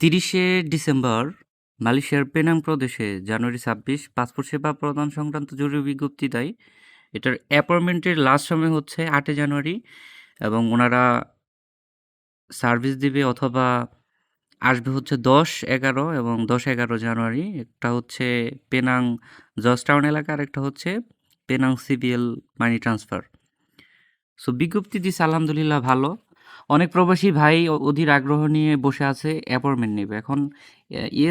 ৩০শে December মালয়েশিয়ার Penang প্রদেশে জানুয়ারি ২৬ passport সেবা প্রদান সংক্রান্ত জরুরি বিজ্ঞপ্তি দেয়। এটার অ্যাপয়েন্টমেন্টের লাস্ট সময় হচ্ছে ৮ জানুয়ারি এবং ওনারা সার্ভিস দিবে অথবা আসবে হচ্ছে ১০-১১ এবং ১০-১১ জানুয়ারি। একটা হচ্ছে পেনাং জর্জটাউন এলাকা, আরেকটা হচ্ছে Penang CBL money transfer. So বিজ্ঞপ্তি দিছে আলহামদুলিল্লাহ ভালো। অনেক প্রবাসী ভাই অধীর আগ্রহ নিয়ে বসে আছে অ্যাপয়েন্টমেন্ট নেবে। এখন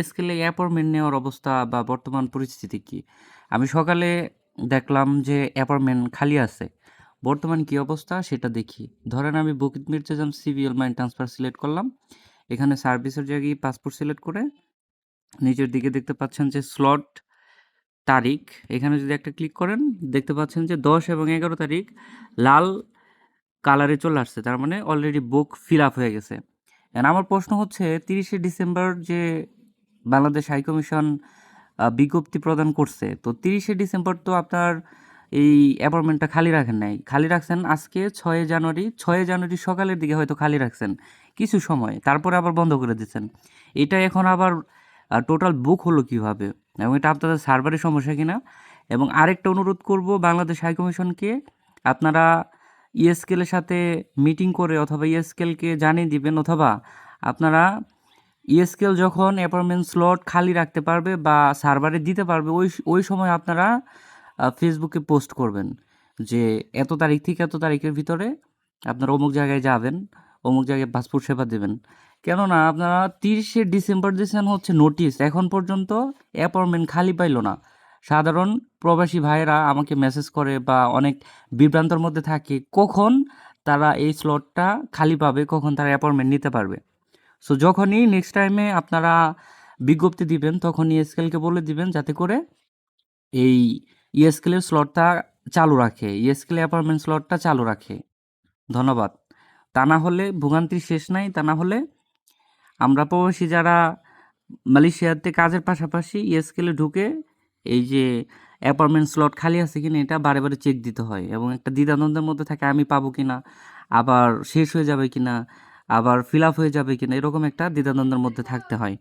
স্কেলে অ্যাপয়েন্টমেন্ট নেওয়ার অবস্থা বা বর্তমান পরিস্থিতি কী? আমি সকালে দেখলাম যে অ্যাপয়েন্টমেন্ট খালি আছে। বর্তমান কী অবস্থা সেটা দেখি। ধরেন আমি Bakit মির্জাজাম CBL money transfer select করলাম। এখানে সার্ভিসের জায়গায় পাসপোর্ট সিলেক্ট করে নিচের দিকে দেখতে পাচ্ছেন যে স্লট তারিখ, এখানে যদি একটা ক্লিক করেন দেখতে পাচ্ছেন যে ১০ এবং ১১ তারিখ লাল কালারে চলে আসছে, তার মানে অলরেডি বুক ফিল আপ হয়ে গেছে। এন্ড আমার প্রশ্ন হচ্ছে ৩০শে ডিসেম্বর যে বাংলাদেশ হাইকমিশন বিজ্ঞপ্তি প্রদান করছে, তো ৩০শে ডিসেম্বর তো আপনার এই অ্যাপয়েন্টমেন্টটা খালি রাখেন নাই, খালি রাখছেন আজকে ৬ জানুয়ারি সকালের দিকে হয়তো খালি রাখছেন কিছু সময়, তারপরে আবার বন্ধ করে দিচ্ছেন। এটা এখন আবার টোটাল বুক হলো কিভাবে, এবং এটা আপনাদের সার্ভারের সমস্যা কিনা? এবং আরেকটা অনুরোধ করব বাংলাদেশ হাইকমিশনকে, আপনারা ইএসকেলের সাথে মিটিং করে অথবা ইএসকেলকে জানিয়ে দিবেন, অথবা আপনারা ইএসকেল যখন অ্যাপয়েন্টমেন্ট স্লট খালি রাখতে পারবে বা সার্ভারে দিতে পারবে ওই সময় আপনারা ফেসবুকে পোস্ট করবেন যে এত তারিখ থেকে এত তারিখের ভিতরে আপনারা অমুক জায়গায় যাবেন, অমুক জায়গায় পাসপোর্ট সেবা দেবেন। কেননা আপনারা ৩০শে ডিসেম্বর দিয়েছেন হচ্ছে নোটিশ, এখন পর্যন্ত অ্যাপয়েন্টমেন্ট খালি পাইল না। সাধারণ প্রবাসী ভাইয়েরা আমাকে মেসেজ করে বা অনেক বিভ্রান্তর মধ্যে থাকে কখন তারা এই স্লটটা খালি পাবে, কখন তারা অ্যাপয়েন্টমেন্ট নিতে পারবে। সো যখনই নেক্সট টাইমে আপনারা বিজ্ঞপ্তি দিবেন তখন ইএসকেলকে বলে দিবেন যাতে করে এই ইএসকেলের স্লটটা চালু রাখে, ইএসকেল অ্যাপয়েন্টমেন্ট স্লটটা চালু রাখে। ধন্যবাদ। তা না হলে ভোগান্তির শেষ নাই। তা না হলে আমরা প্রবাসী যারা মালয়েশিয়াতে কাজের পাশাপাশি ইএসকেলে ঢুকে এই যে অ্যাপয়েন্টমেন্ট স্লট খালি আছে কিনা এটা বারে বারে চেক দিতে হয়, এবং একটা দ্বিধাদ্বন্দ্বের মধ্যে থাকে আমি পাবো কিনা, আবার শেষ হয়ে যাবে কিনা, আবার ফিল আপ হয়ে যাবে কিনা, এরকম একটা দ্বিধাদ্বন্দ্বের মধ্যে থাকতে হয়।